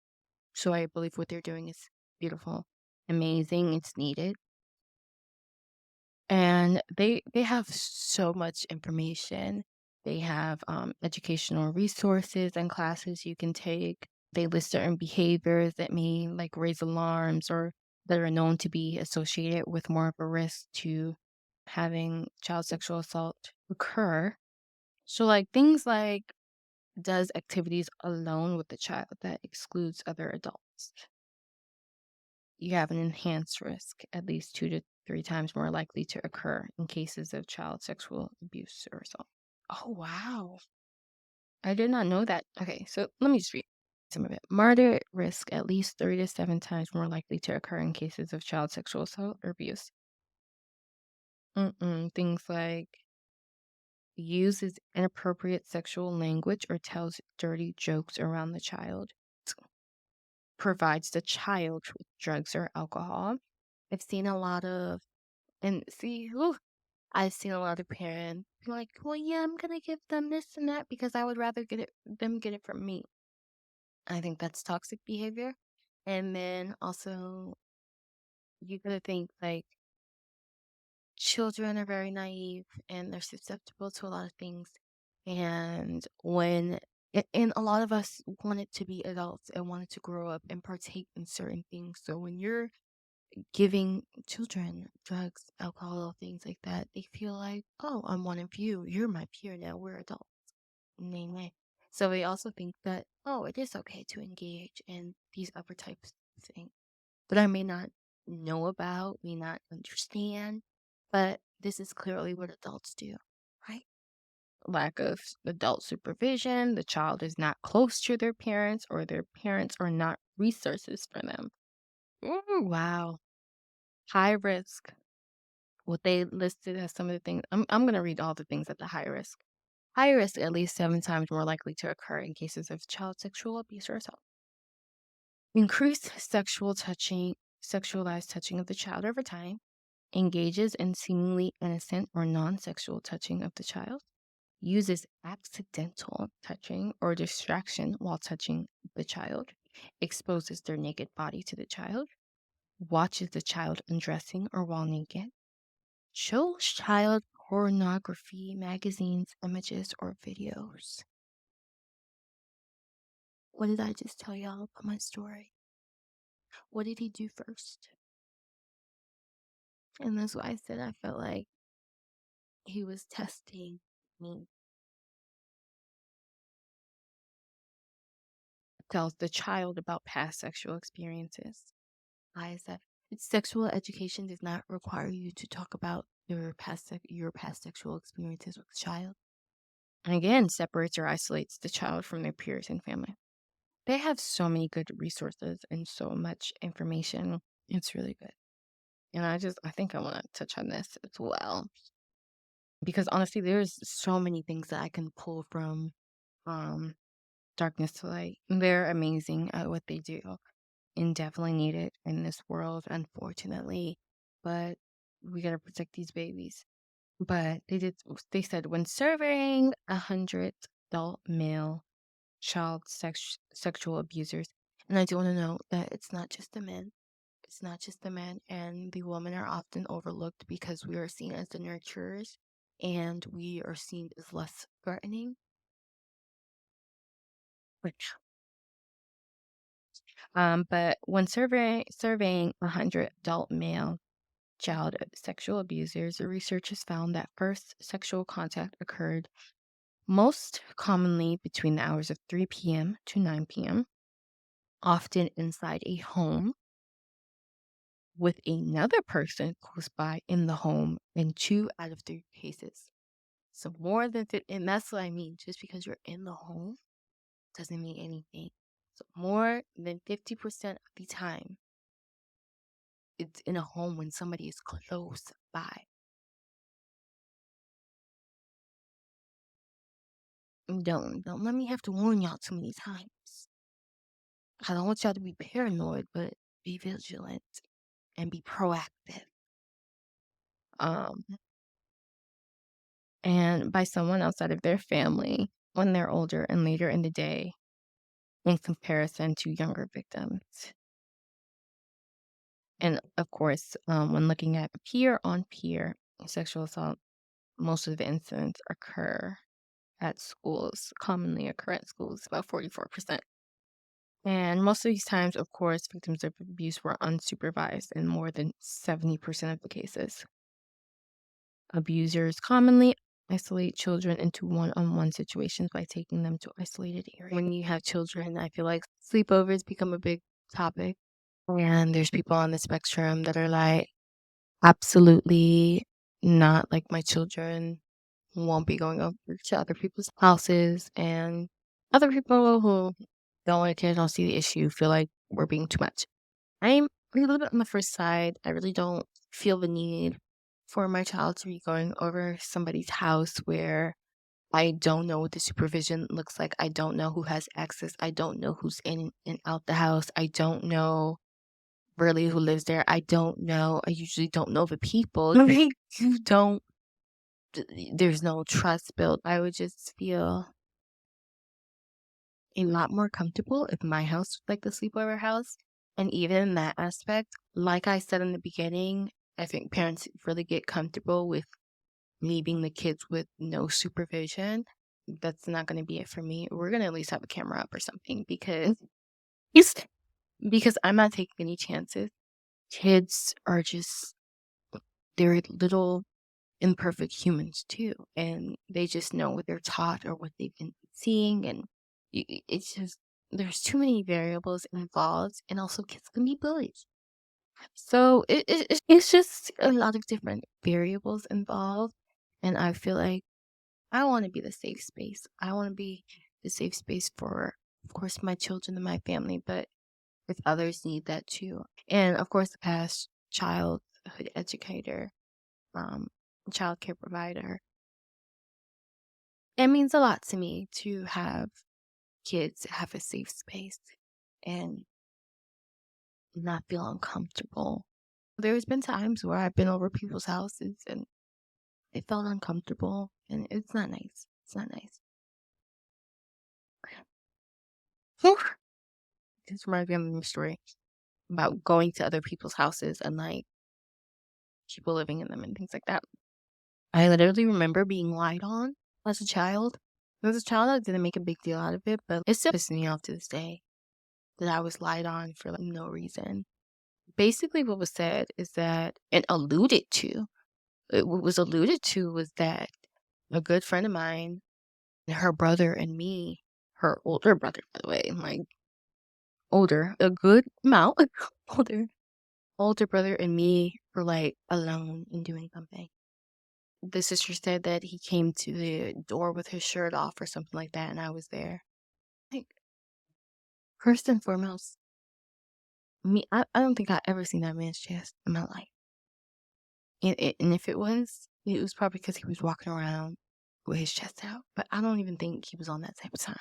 So I believe what they're doing is beautiful, amazing, it's needed. And they have so much information. They have educational resources and classes you can take. They list certain behaviors that may like raise alarms or that are known to be associated with more of a risk to having child sexual assault occur. So like things like does activities alone with the child that excludes other adults. You have an enhanced risk, at least 2 to 3 times more likely to occur in cases of child sexual abuse or assault. Oh, wow. I did not know that. Okay, so let me just read some of it. Moderate risk, at least 3 to 7 times more likely to occur in cases of child sexual assault or abuse. Things like uses inappropriate sexual language or tells dirty jokes around the child, provides the child with drugs or alcohol. I've seen a lot of, and see, ooh, I've seen a lot of parents be like, well, yeah, I'm gonna give them this and that because I would rather them get it from me. I think that's toxic behavior. And then also you gotta think like children are very naive and they're susceptible to a lot of things. And and a lot of us wanted to be adults and wanted to grow up and partake in certain things. So when you're giving children drugs, alcohol, things like that, they feel like, oh, I'm one of you. You're my peer now. We're adults. Nay, nay. So they also think that, oh, it is okay to engage in these other types of things that I may not know about, may not understand, but this is clearly what adults do, right? Lack of adult supervision, the child is not close to their parents, or their parents are not resources for them. Ooh, wow. High risk. What they listed as some of the things, I'm going to read all the things at the high risk. High risk, at least 7 times more likely to occur in cases of child sexual abuse or assault. Increased sexualized touching of the child over time, engages in seemingly innocent or non-sexual touching of the child, uses accidental touching or distraction while touching the child, exposes their naked body to the child, watches the child undressing or while naked, shows child pornography, magazines, images, or videos. What did I just tell y'all about my story? What did he do first? And that's why I said I felt like he was testing me. Tells the child about past sexual experiences. Why is that? Sexual education does not require you to talk about your past sexual experiences with the child. And again, separates or isolates the child from their peers and family. They have so many good resources and so much information. It's really good. And I think I want to touch on this as well. Because honestly, there's so many things that I can pull from um, Darkness to Light. They're amazing at what they do and definitely need it in this world, unfortunately. But we gotta protect these babies. But they said when surveying 100 adult male child sexual abusers, and I do want to note that it's not just the men. It's not just the men, and the women are often overlooked because we are seen as the nurturers and we are seen as less threatening. Which, but when surveying 100 adult male child sexual abusers, the research has found that first sexual contact occurred most commonly between the hours of 3 p.m. to 9 p.m., often inside a home with another person close by in the home in 2 out of 3 cases. So more than and that's what I mean. Just because you're in the home doesn't mean anything. So more than 50% of the time, it's in a home when somebody is close by. Don't let me have to warn y'all too many times. I don't want y'all to be paranoid, but be vigilant and be proactive. Um, and by someone outside of their family when they're older and later in the day in comparison to younger victims. And of course, when looking at peer on peer sexual assault, most of the incidents commonly occur at schools, about 44%. And most of these times, of course, victims of abuse were unsupervised in more than 70% of the cases. Abusers commonly isolate children into one-on-one situations by taking them to isolated areas. When you have children, I feel like sleepovers become a big topic. And there's people on the spectrum that are like, absolutely not, like my children won't be going over to other people's houses, and other people who don't want to don't see the issue, feel like we're being too much. I'm a little bit on the first side. I really don't feel the need for my child to be going over somebody's house where I don't know what the supervision looks like. I don't know who has access. I don't know who's in and out the house. I don't know really who lives there. I don't know. I usually don't know the people. Like, you don't, there's no trust built. I would just feel a lot more comfortable if my house was like the sleepover house And even in that aspect, like I said in the beginning, I think parents really get comfortable with leaving the kids with no supervision. That's not going to be it for me. We're going to at least have a camera up or something it's, because I'm not taking any chances. Kids are just, they're little imperfect humans too. And they just know what they're taught or what they've been seeing. And it's just, there's too many variables involved. And also, kids can be bullies. So it's just a lot of different variables involved. And I feel like I want to be the safe space. I want to be the safe space for, of course, my children and my family, but if others need that too. And of course, the past childhood educator, um, child care provider. It means a lot to me to have kids have a safe space and not feel uncomfortable. There's been times where I've been over people's houses and it felt uncomfortable, and it's not nice. It's not nice. Whew. This reminds me of a story about going to other people's houses and like people living in them and things like that. I literally remember being lied on as a child. As a child, I didn't make a big deal out of it, but it still pisses me off to this day that I was lied on for like no reason. Basically, what was said is that, and alluded to, what was alluded to was that a good friend of mine, her brother and me, her older brother, by the way, like older, a good amount, older brother and me were like alone and doing something. The sister said that he came to the door with his shirt off or something like that, and I was there. Like, first and foremost, I don't think I ever seen that man's chest in my life. And if it was probably because he was walking around with his chest out. But I don't even think he was on that type of time.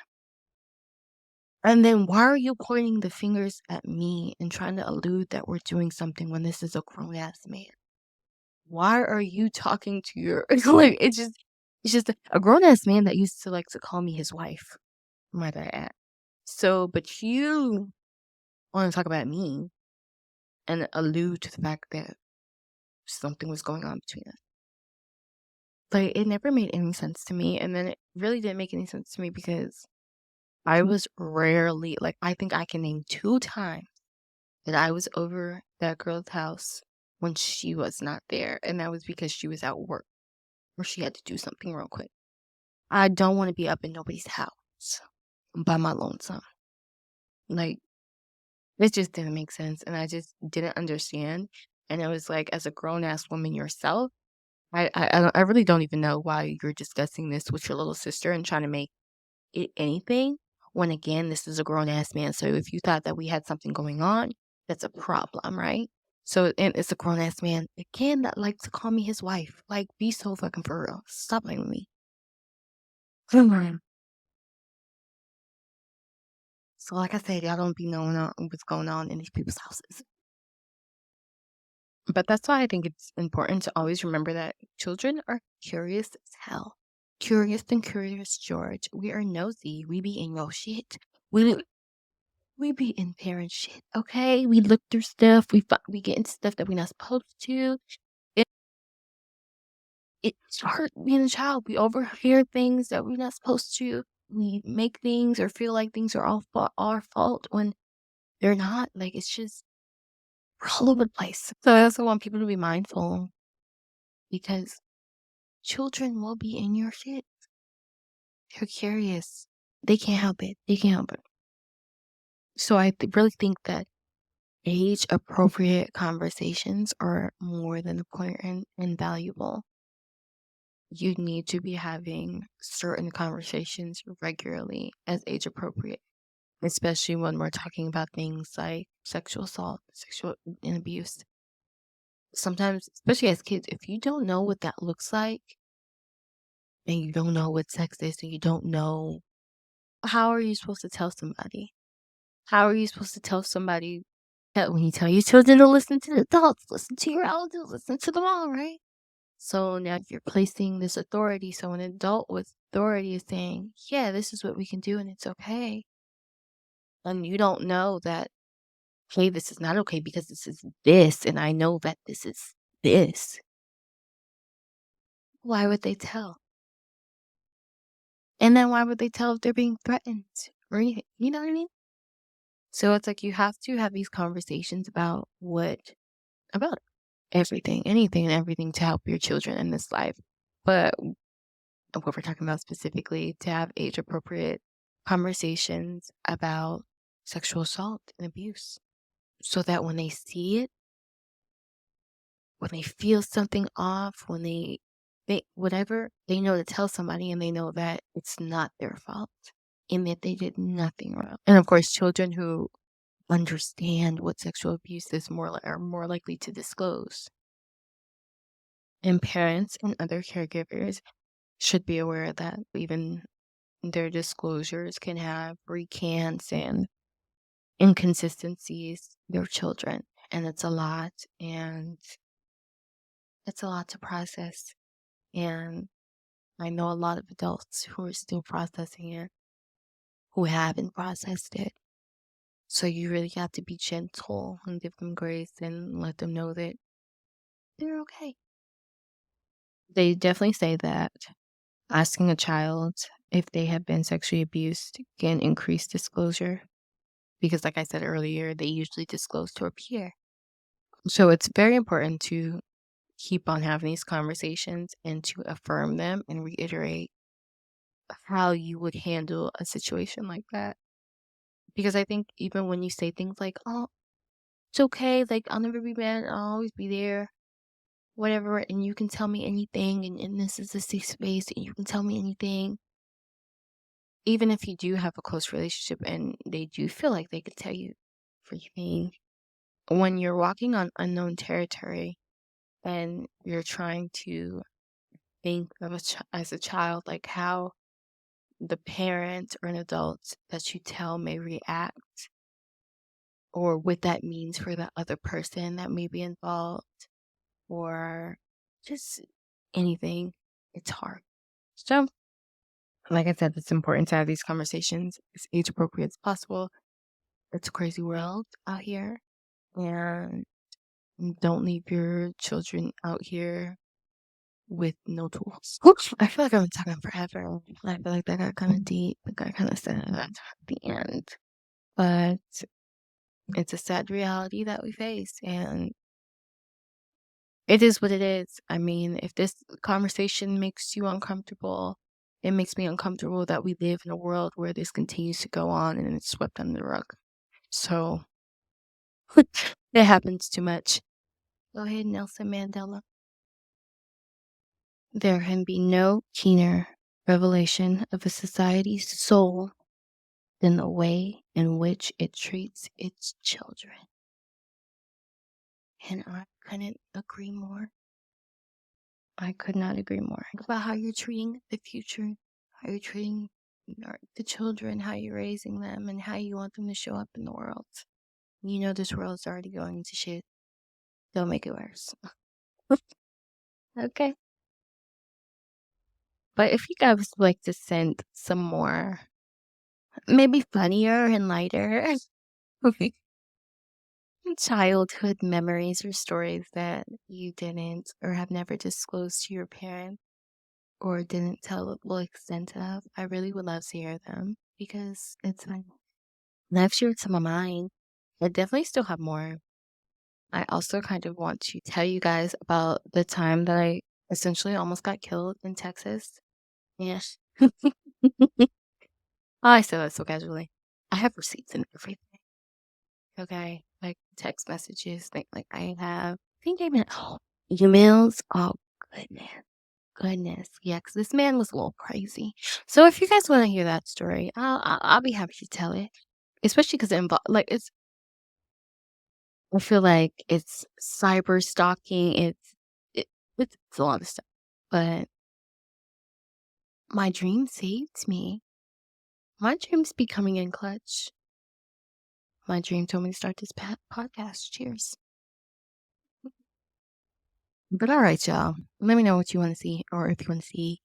And then why are you pointing the fingers at me and trying to allude that we're doing something when this is a grown ass man? Why are you talking to your like it's just a grown ass man that used to like to call me his wife, might I add. So but you want to talk about me and allude to the fact that something was going on between us. Like it never made any sense to me. And then it really didn't make any sense to me because I was rarely like I think I can name 2 times that I was over that girl's house when she was not there. And that was because she was at work or she had to do something real quick. I don't want to be up in nobody's house by my lonesome. Like, it just didn't make sense. And I just didn't understand. And it was like, as a grown ass woman yourself, I really don't even know why you're discussing this with your little sister and trying to make it anything. When again, this is a grown ass man. So if you thought that we had something going on, that's a problem, right? So and it's a grown ass man again that likes to call me his wife. Like, be so fucking for real. Stop playing with me. So like I said, y'all don't be knowing what's going on in these people's houses. But that's why I think it's important to always remember that children are curious as hell. Curious and curious, George. We are nosy. We be in your shit. We be in parent shit, okay? We look through stuff. We get into stuff that we're not supposed to. It, it's hard being a child. We overhear things that we're not supposed to. We make things or feel like things are our fault when they're not. Like, it's just we're all over the place. So I also want people to be mindful because children will be in your shit. They're curious. They can't help it. They can't help it. So I really think that age appropriate conversations are more than important and valuable. You need to be having certain conversations regularly as age appropriate, especially when we're talking about things like sexual assault, sexual and abuse. Sometimes, especially as kids, if you don't know what that looks like and you don't know what sex is and you don't know, how are you supposed to tell somebody? How are you supposed to tell somebody that when you tell your children to listen to the adults, listen to your elders, listen to them all, right? So now you're placing this authority. So an adult with authority is saying, yeah, this is what we can do and it's okay. And you don't know that hey, this is not okay because this is this, and I know that this is this. Why would they tell? And then why would they tell if they're being threatened or anything? You know what I mean? So it's like you have to have these conversations about everything, anything and everything to help your children in this life. But what we're talking about specifically, to have age appropriate conversations about sexual assault and abuse so that when they see it, when they feel something off, when they whatever, they know to tell somebody and they know that it's not their fault and that they did nothing wrong. And of course, children who understand what sexual abuse is are more likely to disclose. And parents and other caregivers should be aware that even their disclosures can have recants and inconsistencies with their children. And it's a lot, and it's a lot to process. And I know a lot of adults who are still processing it, who haven't processed it. So you really have to be gentle and give them grace and let them know that they're okay. They definitely say that asking a child if they have been sexually abused can increase disclosure because, like I said earlier, they usually disclose to a peer. So it's very important to keep on having these conversations and to affirm them and reiterate how you would handle a situation like that. Because I think even when you say things like, oh, it's okay, like, I'll never be mad, I'll always be there, whatever, and you can tell me anything, and this is a safe space, and you can tell me anything. Even if you do have a close relationship and they do feel like they could tell you everything, when you're walking on unknown territory and you're trying to think of as a child, like how the parent or an adult that you tell may react, or what that means for the other person that may be involved, or just anything, it's hard. So, like I said, it's important to have these conversations as age appropriate as possible. It's a crazy world out here, and don't leave your children out here with no tools. I feel like I've been talking forever. I feel like that got kind of deep. It got kind of sad at the end. But it's a sad reality that we face, and it is what it is. I mean, if this conversation makes you uncomfortable, it makes me uncomfortable that we live in a world where this continues to go on and it's swept under the rug. So it happens too much. Go ahead, Nelson Mandela. There can be no keener revelation of a society's soul than the way in which it treats its children. And I couldn't agree more. I could not agree more. Think about how you're treating the future, how you're treating the children, how you're raising them, and how you want them to show up in the world. You know this world is already going to shit. Don't make it worse. Okay. But if you guys would like to send some more, maybe funnier and lighter childhood memories or stories that you didn't or have never disclosed to your parents or didn't tell the full extent of, I really would love to hear them because it's fun. And I've shared some of mine. I definitely still have more. I also kind of want to tell you guys about the time that I essentially almost got killed in Texas. Yes. I say that so casually. I have receipts and everything. Okay. Like text messages, like I have, I think I meant, emails. Oh, goodness. Goodness. Yeah, because this man was a little crazy. So if you guys want to hear that story, I'll be happy to tell it. Especially because it involves, like, I feel like it's cyber stalking. It's a lot of stuff. But my dream saved me. My dreams be coming in clutch. My dream told me to start this podcast. Cheers. But all right, y'all. Let me know what you want to see, or if you want to see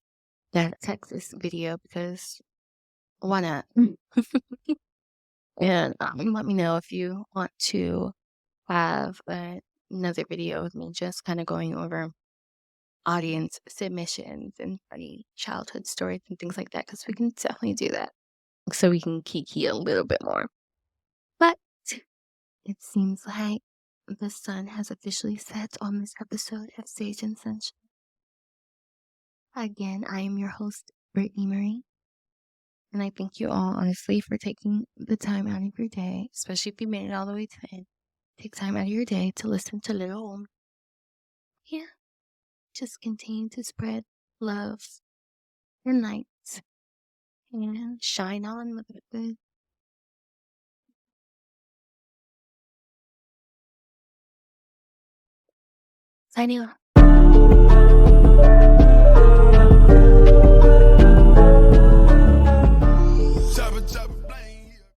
that Texas video, because why not? And let me know if you want to have another video with me just kind of going over audience submissions and funny childhood stories and things like that, because we can definitely do that. So we can kiki a little bit more. But it seems like the sun has officially set on this episode of Sage and Sunshine. Again, I am your host, Brittany Marie. And I thank you all, honestly, for taking the time out of your day, especially if you made it all the way to the end. Take time out of your day to listen to Little Old. Yeah, just continue to spread love and light and shine on with it. Signing off.